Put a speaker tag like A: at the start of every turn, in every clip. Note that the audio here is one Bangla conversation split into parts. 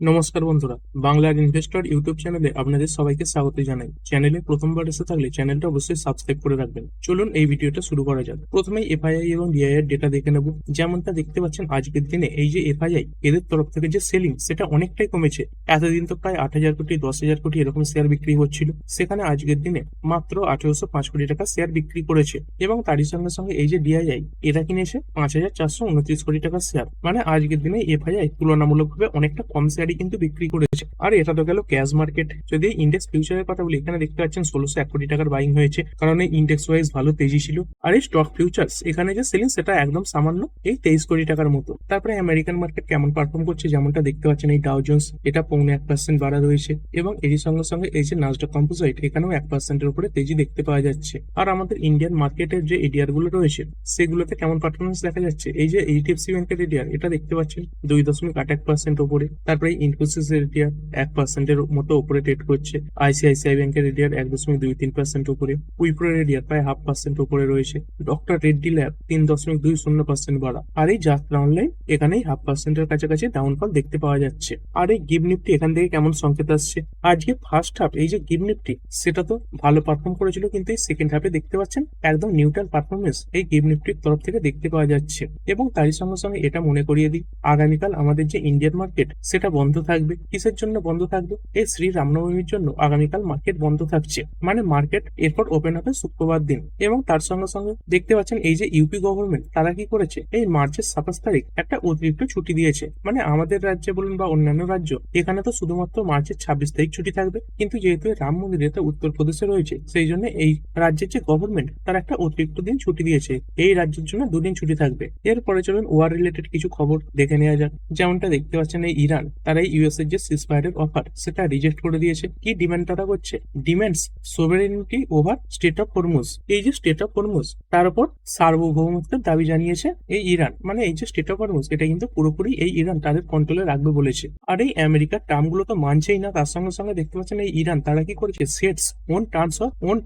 A: নমস্কার বন্ধুরা, বাংলার ইনভেস্টর ইউটিউব চ্যানেলে আপনাদের সবাইকে স্বাগত জানাই। চ্যানেলে প্রথমবার এসে থাকলে চ্যানেলটা অবশ্যই সাবস্ক্রাইব করে রাখবেন। চলুন এই ভিডিওটা শুরু করা যাক। প্রথমেই এফআইআই এবং ডিআই এর ডেটা দেখে নেব। যেমনটা দেখতে পাচ্ছেন আজকের দিনে এই যে এফআইআই এদের তরফ থেকে যে সেলিং সেটা অনেকটাই কমেছে। এতদিন তো প্রায় 8,000 কোটি 10,000 কোটি এরকম শেয়ার বিক্রি হচ্ছিল, সেখানে আজকের দিনে মাত্র 1805 কোটি টাকা শেয়ার বিক্রি করেছে। এবং তারই সঙ্গে সঙ্গে এই যে ডিআইআই এরা কিনেছে 5,429 কোটি টাকা শেয়ার। মানে আজকের দিনে এফআইআই তুলনামূলকভাবে অনেকটা কম শেয়ারই কিন্তু বিক্রি করেছে। আর এটা তো গেল ক্যাশ মার্কেট। যদি ইন্ডেক্স ফিউচারের কথা বলি, এখানে দেখতে পাচ্ছেন 1601 কোটি টাকার বাইং হয়েছে, কারণ এই ইন্ডেক্স ওয়াইজ ভালো তেজি ছিল। আর এই স্টক ফিউচার্স এখানে যে সেলিং সেটা একদম সামান্য, এই 23 কোটি টাকার মতো। তারপরে আমেরিকান মার্কেট কেমন পারফর্ম করছে, যেমনটা দেখতে পাচ্ছেন এই ডাও জোন্স এটা 0.1% বাড়া রয়েছে, এবং এরই সঙ্গে সঙ্গে এই যে নাসডাক কম্পোজিট এখানেও 1%-এর উপরে তেজি দেখতে পাওয়া যাচ্ছে। আর আমাদের ইন্ডিয়ান মার্কেটের যে এডিআর গুলো রয়েছে সেগুলোতে কেমন পারফরমেন্স দেখা যাচ্ছে, এই যে এইচডিএফসি ব্যাংকের এডিআর এটা দেখতে পাচ্ছেন 2.81% উপরে। তারপরে ইনফোসিস এডিআর 1%-এর মতো উপরে ট্রেড করছে। আইসিআইসিআই ব্যাংকের এডিআর 1.23% উপরে। উইপ্রোর এডিআর প্রায় 0.5% উপরে রয়েছে। ডক্টর রেড্ডি ল্যাব 3.20% বাড়া। আর এই যাত্রা অনলাইন এখানেই 0.5%-এর কাছাকাছি ডাউনফল দেখতে পাওয়া যাচ্ছে। আর এই গিভ নিফটি এখান থেকে কেমন সংকেত আসছে, আজকে ফার্স্ট হাফ এই যে গিভ নিফটি সেটা তো ভালো পারফর্ম করেছিল, কিন্তু এই সেকেন্ড হাফে দেখতে পাচ্ছেন একদম নিউট্রাল পারফরমেন্স এই গিভ নিফটির তরফ থেকে দেখতে পাওয়া যাচ্ছে। এবং তারই সঙ্গে সঙ্গে এটা মনে করিয়ে দিই, আগামীকাল আমাদের যে ইন্ডিয়ান মার্কেট সেটা বন্ধ থাকবে। কিসের জন্য বন্ধ থাকবে? এই শ্রী রামনবমীর জন্য আগামীকাল মার্কেট বন্ধ থাকছে। মানে মার্কেট এরপর ওপেন হবে শুক্রবার দিন। এবং তার সঙ্গে সঙ্গে দেখতে পাচ্ছেন এই যে ইউপি গভর্নমেন্ট তারা কি করেছে, এই মার্চের 27 তারিখ একটা অতিরিক্ত ছুটি দিয়েছে। মানে আমাদের রাজ্যে বলুন বা অন্যান্য রাজ্য, এখানে তো শুধুমাত্র মার্চের 26 তারিখ ছুটি থাকবে, কিন্তু যেহেতু রাম মন্দির এটা উত্তরপ্রদেশে রয়েছে, সেই জন্য এই রাজ্যের যে গভর্নমেন্ট তারা একটা অতিরিক্ত দিন ছুটি দিয়েছে। এই রাজ্যের জন্য 2 দিন ছুটি থাকবে। এরপরে চলুন ওয়ার রিলেটেড কিছু খবর দেখে নেওয়া যাক। যেমনটা দেখতে পাচ্ছেন এই ইরান তারা ইউএস এর যে সিজফায়ারের অফার সেটা রিজেক্ট করে দিয়েছে। কি ডিমান্ড তারা করছে? Demands sovereignty over state of Hormuz. এই যে স্টেট অফ হরমুজ তার উপর সার্বভৌমত্বের দাবি জানিয়েছে এই ইরান। মানে এই যে স্টেট অফ হরমুজ এটা কিন্তু পুরোপুরি এই ইরান তাদের কন্ট্রোলে রাখবে বলেছে। আর এই আমেরিকার টার্ম গুলো তো মানছেই না। তার সঙ্গে সঙ্গে দেখতে পাচ্ছেন এই ইরান তারা কি করেছে, sets own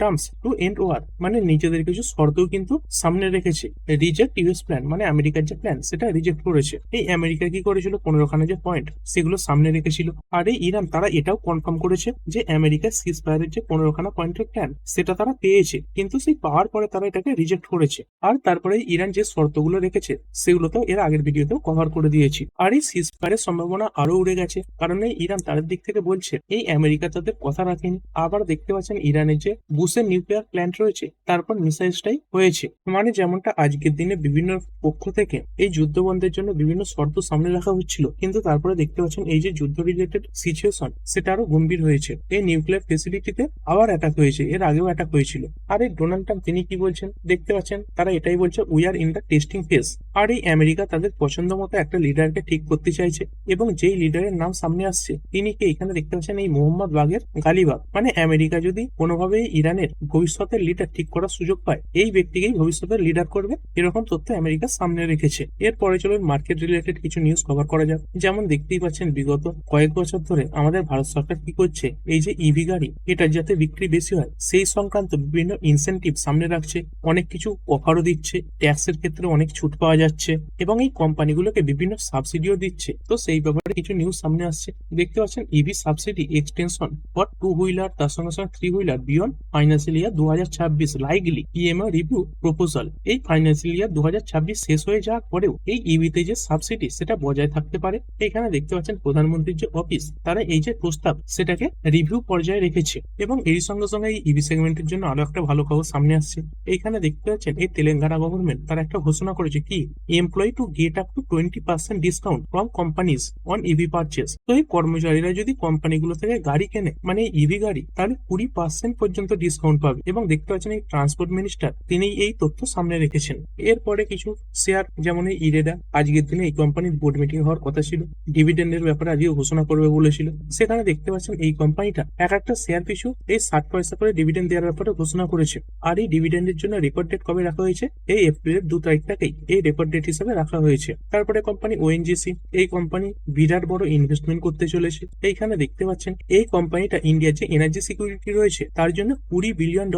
A: terms to end war. মানে নিজেদের কিছু শর্তও কিন্তু সামনে রেখেছে। রিজেক্ট ইউএস প্ল্যান, মানে আমেরিকার যে প্ল্যান সেটা রিজেক্ট করেছে। এই আমেরিকা কি করেছিল, 15খানা যে পয়েন্ট সেগুলো সামনে রেখেছিল। আর এই ইরান তারা এটাও কনফার্ম করেছে যে আমেরিকার সিজফায়ারের যে 15খানা পয়েন্টের প্ল্যান সেটা তারা পেয়েছে, কিন্তু সেই পাওয়ার পরে তারা এটাকে রিজেক্ট করেছে। আর তারপরে ইরান যে শর্তগুলো রেখেছে সেগুলো তো এর আগের ভিডিওতেও কভার করে দিয়েছি। আর এই সিজফায়ারের সম্ভাবনা আরো উড়ে গেছে, কারণ এই ইরান তাদের দিক থেকে বলছে এই আমেরিকা তাদের কথা রাখেনি। আবার দেখতে পাচ্ছেন ইরানের যে বুশের নিউক্লিয়ার প্ল্যান্ট রয়েছে তারপর মিসাইলটাই হয়েছে। মানে যেমনটা আজকের দিনে বিভিন্ন পক্ষ থেকে এই যুদ্ধ বন্ধের জন্য বিভিন্ন শর্ত সামনে রাখা হচ্ছিল, কিন্তু তারপরে দেখতে পাচ্ছেন এই যে যুদ্ধ রিলেটেড সিচুয়েশন সেটা আরো গম্ভীর হয়েছে। এই নিউক্লিয়ার ফেসিলিটিতে আবার অ্যাটাক হয়েছে, এর আগেও অ্যাটাক হয়েছিল। আর এই ডোনাল্ড ট্রাম্প তিনি কি বলছেন দেখতে পাচ্ছেন, তারা এটাই বলছে we are in the testing phase. আর এই আমেরিকা তাদের পছন্দ মতো একটা লিডারকে ঠিক করতে চাইছে, এবং যেই লিডারের নাম সামনে আসছে তিনি কে, এখানে দেখতে পাচ্ছেন এই মোহাম্মদ বাগের গালিবাগ। মানে আমেরিকা যদি কোনোভাবে ইরানের ভবিষ্যতের লিডার ঠিক করার সুযোগ পায়, এই ব্যক্তিকেই ভবিষ্যতের লিডার করবে, এরকম তথ্য আমেরিকা সামনে রেখেছে। এরপরে চলুন মার্কেট রিলেটেড কিছু নিউজ কভার করা যাক। যেমন দেখতেই পাচ্ছেন বিগত কয়েক বছর ধরে আমাদের ভারত সরকার কি করছে, এই যে ইভি গাড়ি এটার যাতে বিক্রি বেশি হয় সেই সংক্রান্ত বিভিন্ন ইনসেন্টিভ সামনে রাখছে, অনেক কিছু অফারও দিচ্ছে, ট্যাক্সের ক্ষেত্রে অনেক ছুট পাওয়া যাচ্ছে, এবং এই কোম্পানিগুলোকে বিভিন্ন সাবসিডিও দিচ্ছে। তো সেই ব্যাপারে কিছু নিউজ সামনে আসছে। দেখতে পাচ্ছেন EV subsidy extension for 2 wheeler, তার সঙ্গে সঙ্গে 3 wheeler beyond financial year 2026 likely EMI review proposal. এই ফাইন্যান্সিয়াল ইয়ার 2026 শেষ হয়ে যাওয়ার পরেও এই ইভিতে যে সাবসিডি সেটা বজায় থাকতে পারে। এখানে দেখতে পাচ্ছেন প্রধানমন্ত্রীর যে অফিস তারা এই যে প্রস্তাব সেটাকে রিভিউ পর্যায়ে রেখেছে। এবং এর সঙ্গে সঙ্গে এই ইভি সেগমেন্টের জন্য আরো একটা ভালো খবর সামনে আসছে। এইখানে দেখতে পাচ্ছেন এই তেলেঙ্গানা গভর্নমেন্ট তারা একটা ঘোষণা করেছে কি, employee to get up to 20% discount from companies on EV purchase. তো এই কর্মচারীরা যদি কোম্পানিগুলো থেকে গাড়ি কেনে, মানে ইভি গাড়ি, তাহলে 20% পর্যন্ত ডিসকাউন্ট পাবে। এবং দেখতে পাচ্ছেন এই ট্রান্সপোর্ট মিনিস্টার তিনি এই তথ্য সামনে রেখেছেন। এরপরে কিছু শেয়ার, যেমন এই ইরেডা, আজকের দিনে এই কোম্পানির বোর্ড মিটিং হওয়ার কথা ছিল, ডিভিডেন্ডের ব্যাপারে আজকে ঘোষণা করবে বলেছিল। সেখানে দেখতে পাচ্ছেন এই কোম্পানিটা এক একটা শেয়ার পিছু এই 60 পয়সা করে ডিভিডেন্ড দেওয়ার ব্যাপারে ঘোষণা করেছে। আর এই ডিভিডেন্ডের জন্য রেকর্ড ডেট কবে রাখা হয়েছে, এই এপ্রিলের 2 তারিখটাকেই এই রেকর্ড ডেট হিসেবে রাখা হয়েছে। তারপরে কোম্পানি ওএনজিসি, এই কোম্পানি বিরাট বড় ইনভেস্টমেন্ট করতে চলেছে। এইখানে দেখতে পাচ্ছেন এই কোম্পানিটা ইন্ডিয়ার যে এনার্জি সিকিউরিটি রয়েছে তার জন্য $20 বিলিয়ন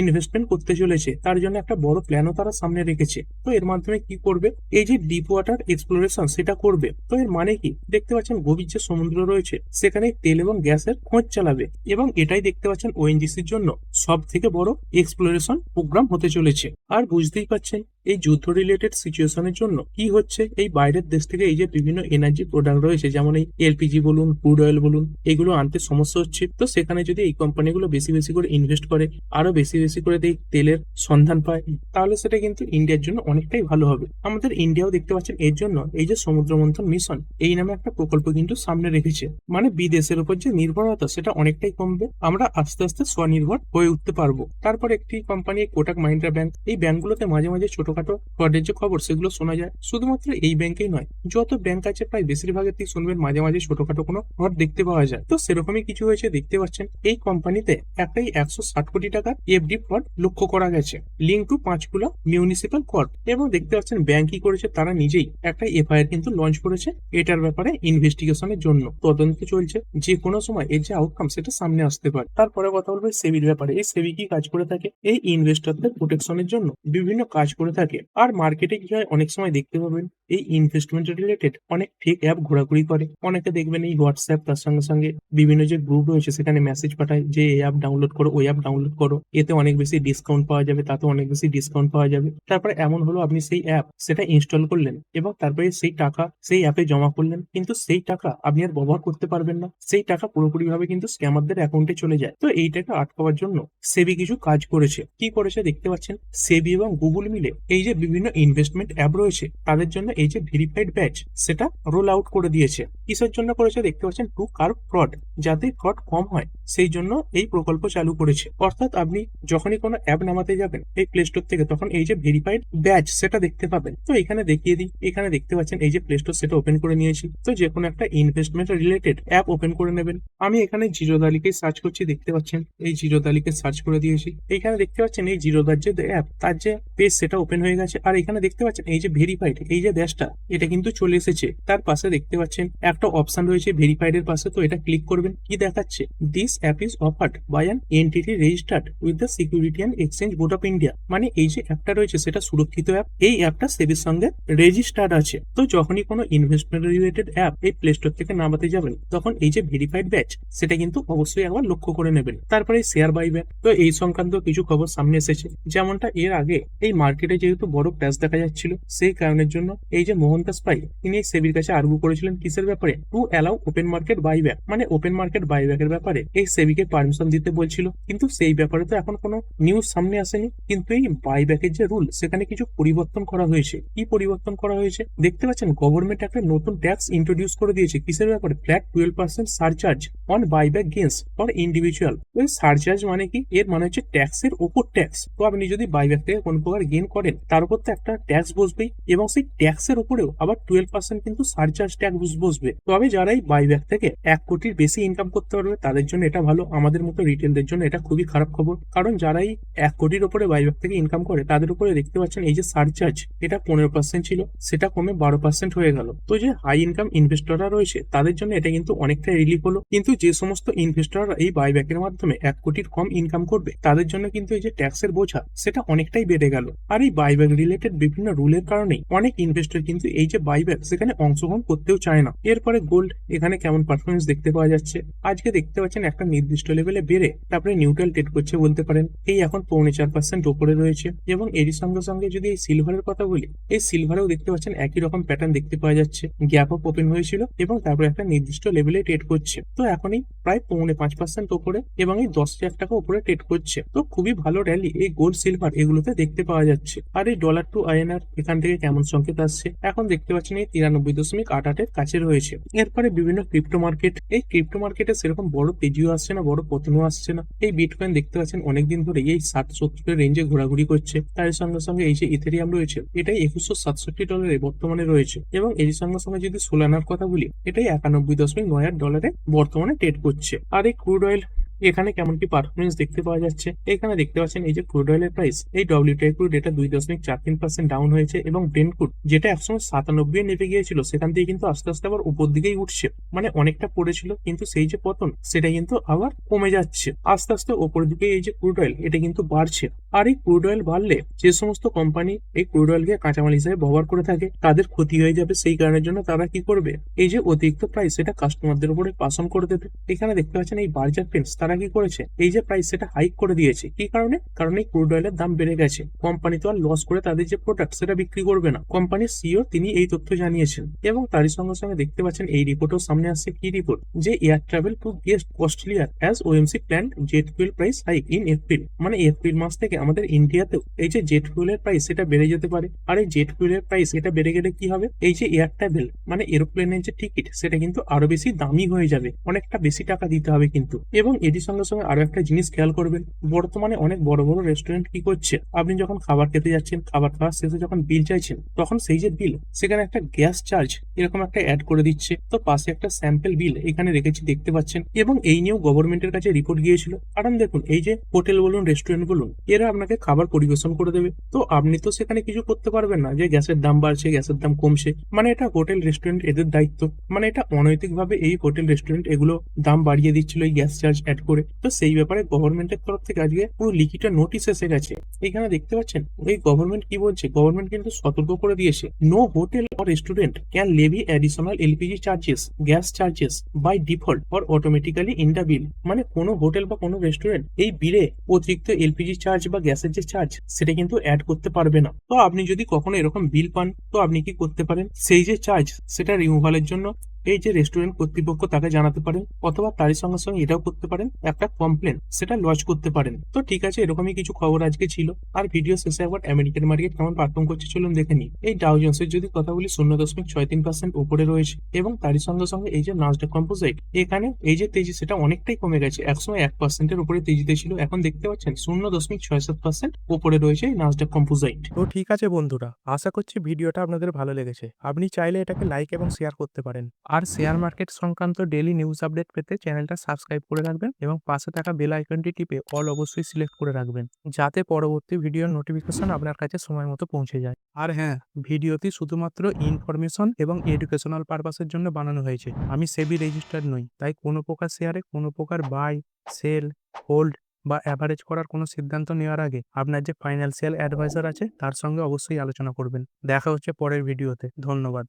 A: ইনভেস্টমেন্ট করতে চলেছে। তার জন্য একটা বড় প্ল্যানও তারা সামনে রেখেছে। তো এর মাধ্যমে কি করবে, এই যে ডিপ ওয়াটার এক্সপ্লোরেশন সেটা করবে। তো এর মানে কি, দেখতে পাচ্ছেন পাচ্ছেন গভীর যে সমুদ্র রয়েছে সেখানে তেল এবং গ্যাসের খোঁজ চালাবে, এবং এটাই দেখতে পাচ্ছেন ওএনজিসির জন্য সব থেকে বড় এক্সপ্লোরেশন প্রোগ্রাম হতে চলেছে। আর বুঝতেই পাচ্ছেন এই যুদ্ধ রিলেটেড সিচুয়েশনের জন্য কি হচ্ছে, এই বাইরের দেশ থেকে এই যে বিভিন্ন এনার্জি প্রোডাক্ট রয়েছে, যেমন এই এলপিজি বলুন, ক্রুড অয়েল বলুন, এগুলো আনতে সমস্যা হচ্ছে। তো সেখানে যদি এই কোম্পানিগুলো বেশি বেশি করে ইনভেস্ট করে, আরো বেশি বেশি করে এই তেলের সন্ধান পায়, তাহলে সেটা কিন্তু ইন্ডিয়ার জন্য অনেকটাই ভালো হবে। আমাদের ইন্ডিয়াও দেখতে পাচ্ছেন এর জন্য এই যে সমুদ্র মন্থন মিশন এই নামে একটা প্রকল্প কিন্তু সামনে রেখেছে। মানে বিদেশের উপর যে নির্ভরতা সেটা অনেকটাই কমবে, আমরা আস্তে আস্তে স্বনির্ভর হয়ে উঠতে পারবো। তারপর একটি কোম্পানি কোটাক মাহিন্দ্রা ব্যাংক, এই ব্যাংকগুলোতে মাঝে মাঝে ছোটখাটো ফ্রডের যে খবর সেগুলো শোনা যায়। শুধুমাত্র এই ব্যাংকেই নয়, যত ব্যাংক আছে প্রায় বেশিরভাগের শুনবেন মাঝে মাঝে ছোটখাটো কোনো ফ্রড দেখতে পাওয়া যায়। তো সেরকমই কিছু হয়েছে, দেখতে পাচ্ছেন এই কোম্পানিতে একটাই 160 কোটি টাকার এফডি ফ্রড লক্ষ্য করা গেছে, লিঙ্ক টু পাঁচকুলা মিউনিসিপাল কোর্ট। এবং দেখতে পাচ্ছেন ব্যাংক কি করেছে, তারা নিজেই একটা এফআইআর কিন্তু লঞ্চ করেছে এটার ব্যাপারে ইনভেস্টিগেশনের জন্য। তদন্ত চলছে, যে কোনো সময় এর যে আউটকাম সেটা সামনে আসতে পারে। তারপরে কথা বলবো সেবির ব্যাপারে। এই সেবি কি কাজ করে থাকে, এই ইনভেস্টরদের প্রোটেকশনের জন্য বিভিন্ন কাজ করে থাকে। আর মার্কেটে কি হয়, অনেক সময় দেখতে পাবেন এই ইনভেস্টমেন্ট রিলেটেড অনেক ফেক অ্যাপ ঘোরাঘুরি করে। অনেকে দেখবেন এই হোয়াটসঅ্যাপ, তার সঙ্গে সঙ্গে বিভিন্ন যে গ্রুপ রয়েছে সেখানে মেসেজ পাঠায় যে এই অ্যাপ ডাউনলোড করো, ওই অ্যাপ ডাউনলোড করো, এতে অনেক বেশি ডিসকাউন্ট পাওয়া যাবে, তাতে অনেক বেশি ডিসকাউন্ট পাওয়া যাবে। তারপরে এমন হলো আপনি সেই অ্যাপ সেটা ইনস্টল করলেন এবং তারপরে সেই টাকা সেই অ্যাপে জমা করলেন, কিন্তু সেই টাকা আপনি আর ব্যবহার করতে পারবেন না। সেই টাকা পুরোপুরি ভাবে কিন্তু স্ক্যামারদের অ্যাকাউন্টে চলে যায়। তো এইটাকে আটকাবার জন্য সেবি কিছু কাজ করেছে। কি করেছে দেখতে পাচ্ছেন, সেবি এবং গুগল মিলে এই যে বিভিন্ন ইনভেস্টমেন্ট অ্যাপ রয়েছে তাদের জন্য এই যে ভেরিফাইড ব্যাচ সেটা রোল আউট করে দিয়েছে। কিসের জন্য করেছে দেখতে পাচ্ছেন, টু কার্ব ফ্রড, যাতে ফ্রড কম হয় সেই জন্য এই প্রকল্প চালু করেছে। অর্থাৎ আপনি যখনই কোনো অ্যাপ নামাতে যাবেন এই প্লে স্টোর থেকে, তখন এই যে ভেরিফাইড ব্যাচ সেটা দেখতে পাবেন। তো এখানে দেখিয়ে দিই, এখানে দেখতে পাচ্ছেন এই যে প্লে স্টোর সেটা ওপেন করে নিয়েছি। তো যে কোনো একটা ইনভেস্টমেন্ট রিলেটেড অ্যাপ ওপেন করে নেবেন। আমি এখানে জিরোদালিকে সার্চ করছি, দেখতে পাচ্ছেন এই জিরোদালিকে সার্চ করে দিয়েছি। এইখানে দেখতে পাচ্ছেন এই জিরোদার যে অ্যাপ তার যে পেজ সেটা ওপেন হয়ে গেছে। আর এখানে দেখতে পাচ্ছেন এই যে ভেরিফাইড এই যে ব্যাচটা এটা কিন্তু চলে এসেছে। তার পাশে দেখতে পাচ্ছেন একটা অপশন রয়েছে ভেরিফাইড এর পাশে, তো এটা ক্লিক করবেন। কি দেখাচ্ছে, this app is offered by an entity registered with the security and exchange board of India. মানে এই যে অ্যাপটা রয়েছে সেটা সুরক্ষিত অ্যাপ, এই অ্যাপটা সেবির সঙ্গে রেজিস্টার্ড আছে। তো যখনই কোনো ইনভেস্টমেন্ট রিলেটেড অ্যাপ এই প্লে স্টোর থেকে নামাতে যাবেন তখন এই যে ভেরিফাইড ব্যাচ সেটা কিন্তু অবশ্যই একবার লক্ষ্য করে নেবেন। তারপরে শেয়ার বাইব্যাক, তো এই সংক্রান্ত কিছু খবর সামনে এসেছে। যেমনটা এর আগে এই মার্কেটে যেহেতু বড় ক্র্যাশ দেখা যাচ্ছিল, সেই কারণের জন্য এই যে মোহনদাস পাই তিনি এই সেবির কাছে আর্গু করেছিলেন কিসের ব্যাপারে, to allow open market buyback, মানে ওপেন মার্কেট বাইব্যাকের ব্যাপারে এই সেবিকে পারমিশন দিতে বলছিল। কিন্তু সেই ব্যাপারে তো এখন কোনো নিউজ সামনে আসেনি। কিন্তু এই বাইব্যাকের যে রুল সেখানে কিছু পরিবর্তন করা হয়েছে। কি পরিবর্তন করা হয়েছে দেখতে পাচ্ছেন, গভর্নমেন্ট একটা নতুন ট্যাক্স ইন্ট্রোডিউস করে দিয়েছে। কিসের ব্যাপারে, flat 12% surcharge on buyback gains for individual. ওই সারচার্জ মানে কি, এর মানে হচ্ছে ট্যাক্সের ওপর ট্যাক্স। তো আপনি যদি বাইব্যাক থেকে কোন প্রকার গেইন করেন তার উপর তো একটা ট্যাক্স বসবেই, এবং সেই ট্যাক্সের উপরেও আবার 12% কিন্তু সারচার্জ ট্যাক্স বসবে। তবে যারা এই বাইব্যাক থেকে 1 কোটির বেশি ইনকাম করতে পারবে তাদের জন্য এটা ভালো, আমাদের মতো রিটেলদের জন্য এটা খুবই খারাপ খবর। কারণ যারা এই 1 কোটির উপরে বাইব্যাক থেকে ইনকাম করে তাদের উপরে দেখতে পাচ্ছেন এই যে সারচার্জ এটা 15% ছিল, সেটা কমে 12% হয়ে গেল। তো যে হাই ইনকাম ইনভেস্টররা রয়েছে তাদের জন্য এটা কিন্তু অনেকটা রিলিফ হলো। কিন্তু যে সমস্ত ইনভেস্টররা এই বাইব্যাকের মাধ্যমে 1 কোটির কম ইনকাম করবে তাদের জন্য কিন্তু এই যে ট্যাক্সের বোঝা সেটা অনেকটাই বেড়ে গেল। আর এই বাইব্যাক রিলেটেড বিভিন্ন রুলের কারণেই অনেক ইনভেস্টর কিন্তু এই যে বাইব্যাক সেখানে অংশগ্রহণ করতেও চায় না। এরপরে গোল্ড, এখানে কেমন পারফরমেন্স দেখতে পাওয়া যাচ্ছে, আজকে দেখতে পাচ্ছেন একটা নির্দিষ্ট লেভেলে বেড়ে তারপরে নিউট্রাল ট্রেড করছে বলতে পারেন। এই এখন 4.25% ওপরে রয়েছে। এবং এরই সঙ্গে সঙ্গে যদি এই সিলভারের কথা বলি, এই সিলভারেও দেখতে পাচ্ছেন একই রকম প্যাটার্ন দেখতে পাওয়া যাচ্ছে। গ্যাপ আপ ওপেন হয়েছিল এবং তারপরে একটা নির্দিষ্ট লেভেলে ট্রেড করছে। তো এখনই প্রায় 5.5% ওপরে এবং এই 10,000 টাকা উপরে ট্রেড করছে। তো খুবই ভালো র্যালি এই গোল্ড সিলভার এগুলোতে দেখতে পাওয়া যাচ্ছে। আর এই ডলার টু আইএনআর এখান থেকে কেমন সংকেত আসছে, এখন দেখতে পাচ্ছেন এই 93.8 এর কাছে রয়েছে। এরপরে বিভিন্ন ক্রিপ্টো মার্কেট, এই ক্রিপ্টো মার্কেটে সেরকম বড় তেজিও আসছে না, বড় পতনও আসছে না। এই বিটকয়েন দেখতে পাচ্ছেন অনেকদিন ধরে এই 60-70 এর রেঞ্জে ঘোরাঘুরি করছে। তার সঙ্গে সঙ্গে এই যে ইথেরিয়াম রয়েছে এটাই $2167 বর্তমানে রয়েছে। এবং এর সঙ্গে সঙ্গে যদি সোলানার কথা বলি, এটাই $91.98 বর্তমানে ট্রেড করছে। আর এই ক্রুড অয়েল এখানে কেমন কি পারফরমেন্স দেখতে পাওয়া যাচ্ছে। এখানে দেখতে পাচ্ছেন এই যে ক্রুড অয়েলের প্রাইস, এই WTI ক্রুড এটা 2.43% ডাউন হয়েছে, এবং ব্রেন্ট ক্রুড যেটা একসময় 97 নেমে গিয়েছিল সেখান থেকে কিন্তু আস্তে আস্তে আবার উপর দিকেই উঠছে। মানে অনেকটা পড়েছিল, কিন্তু সেই যে পতন সেটা কিন্তু আবার কমে যাচ্ছে আস্তে আস্তে ওপরের দিকে। এই যে ক্রুড অয়েল এটা কিন্তু বাড়ছে। আর এই ক্রুড অয়েল বাড়লে যে সমস্ত কোম্পানি এই ক্রুড অয়েলকে কাঁচামাল হিসেবে ব্যবহার করে থাকে তাদের ক্ষতি হয়ে যাবে। সেই কারণের জন্য তারা কি করবে, এই যে অতিরিক্ত প্রাইস সেটা কাস্টমারদের উপরে পাস অন করে দেবে। এখানে দেখতে পাচ্ছেন এই বার্জার পেন্টস তারা কি করেছে, এই যে প্রাইস সেটা হাইক করে দিয়েছে। কি কারণে? কারণ এই ক্রুড অয়েলের দাম বেড়ে গেছে। কোম্পানি তো আর লস করে তাদের যে প্রোডাক্ট সেটা বিক্রি করবে না। কোম্পানির সিইও তিনি এই তথ্য জানিয়েছেন, এবং তারই সঙ্গে সঙ্গে দেখতে পাচ্ছেন এই রিপোর্টও সামনে আসছে। কি রিপোর্ট? যে air travel to get costlier as OMC planned jet fuel price hike in April. মানে এপ্রিল মাস থেকে আমাদের ইন্ডিয়াতেও এই যে জেট ফুয়েলের প্রাইস সেটা বেড়ে যেতে পারে। আর এই জেট ফুয়েলের প্রাইস এটা বেড়ে গেলে কি হবে, এই যে এয়ার ট্রাভেল মানে এরোপ্লেনের যে টিকিট সেটা কিন্তু আরো বেশি দামি হয়ে যাবে, অনেকটা বেশি টাকা দিতে হবে কিন্তু। এবং এরই সঙ্গে সঙ্গে আরো একটা জিনিস খেয়াল করবেন, বর্তমানে অনেক বড় বড় রেস্টুরেন্ট কি করছে, আপনি যখন খাবার খেতে যাচ্ছেন, খাবার খাওয়ার শেষে যখন বিল চাইছেন, তখন সেই যে বিল সেখানে একটা গ্যাস চার্জ এরকম একটা অ্যাড করে দিচ্ছে। তো পাশে একটা স্যাম্পল বিল এখানে রেখেছি দেখতে পাচ্ছেন, এবং এই নিয়েও গভর্নমেন্টের কাছে রিপোর্ট গিয়েছিল। কারণ দেখুন এই যে হোটেল বলুন রেস্টুরেন্ট বলুন এরা আপনাকে খাবার পরিবেশন করে দেবে, তো আপনি তো সেখানে কিছু করতে পারবেন না যে গ্যাসের দাম বাড়ছে, গ্যাসের দাম কমছে। মানে এটা হোটেল রেস্টুরেন্ট এদের দায়িত্ব। মানে এটা অনৈতিকভাবে এই হোটেল রেস্টুরেন্ট এগুলো দাম বাড়িয়ে দিচ্ছিল এই গ্যাস চার্জ অ্যাড করে। তো সেই ব্যাপারে গভর্নমেন্টের তরফ থেকে আজকে পুরো লিখিত নোটিশ এসে গেছে। এখানে দেখতে পাচ্ছেন এই গভর্নমেন্ট কি বলছে, গভর্নমেন্ট কিন্তু সতর্ক করে দিয়েছে, no hotel or restaurant can levy additional LPG charges, gas charges by default or automatically in the bill. মানে কোনো হোটেল বা কোনো রেস্টুরেন্ট এই বিলে অতিরিক্ত এলপিজি চার্জ বা গ্যাসের যে চার্জ সেটা কিন্তু অ্যাড করতে পারবে না। তো আপনি যদি কখনো এরকম বিল পান, তো আপনি কি করতে পারেন, সেই যে চার্জ সেটা রিমুভালের জন্য এই যে রেস্টুরেন্ট কর্তৃপক্ষ তাকে জানাতে পারেন, অথবা তারই সঙ্গে সঙ্গে এটাও করতে পারেন, একটা কমপ্লেন সেটা লজ করতে পারেন। তো ঠিক আছে, এরকমই কিছু খবর আজকে ছিল। আর ভিডিও শেষে একবার আমেরিকান মার্কেট কেমন পারফর্ম করছে চলুন দেখে নিই। এই ডাউ জোন্সের যদি কথা বলি 0.63% উপরে রয়েছে, এবং তারই সঙ্গে সঙ্গে এই যে নাসডাক কম্পোজিট এখানে এই যে তেজি সেটা অনেকটাই কমে গেছে। একসময় 1%-এর উপরে তেজিতে ছিল, এখন দেখতে পাচ্ছেন 0.67% উপরে রয়েছে এই নাসডাক কম্পোজিট।
B: তো ঠিক আছে বন্ধুরা, আশা করছি ভিডিওটা আপনাদের ভালো লেগেছে। আপনি চাইলে এটাকে লাইক এবং শেয়ার করতে পারেন। আর শেয়ার মার্কেট সংক্রান্ত ডেইলি নিউজ আপডেট পেতে চ্যানেলটা সাবস্ক্রাইব করে রাখবেন, এবং পাশে থাকা বেল আইকনটি টিপে অল অবশ্যই সিলেক্ট করে রাখবেন, যাতে পরবর্তী ভিডিওর নোটিফিকেশন আপনার কাছে সময় মতো পৌঁছে যায়। আর হ্যাঁ, ভিডিওটি শুধুমাত্র ইনফরমেশন এবং এডুকেশনাল পারপাসের জন্য বানানো হয়েছে। আমি সেবি রেজিস্টার্ড নই, তাই কোনো প্রকার শেয়ারে কোনো প্রকার বাই, সেল, হোল্ড বা অ্যাভারেজ করার কোনো সিদ্ধান্ত নেওয়ার আগে আপনার যে ফাইন্যান্সিয়াল অ্যাডভাইজার আছে তার সঙ্গে অবশ্যই আলোচনা করবেন। দেখা হচ্ছে পরের ভিডিওতে। ধন্যবাদ।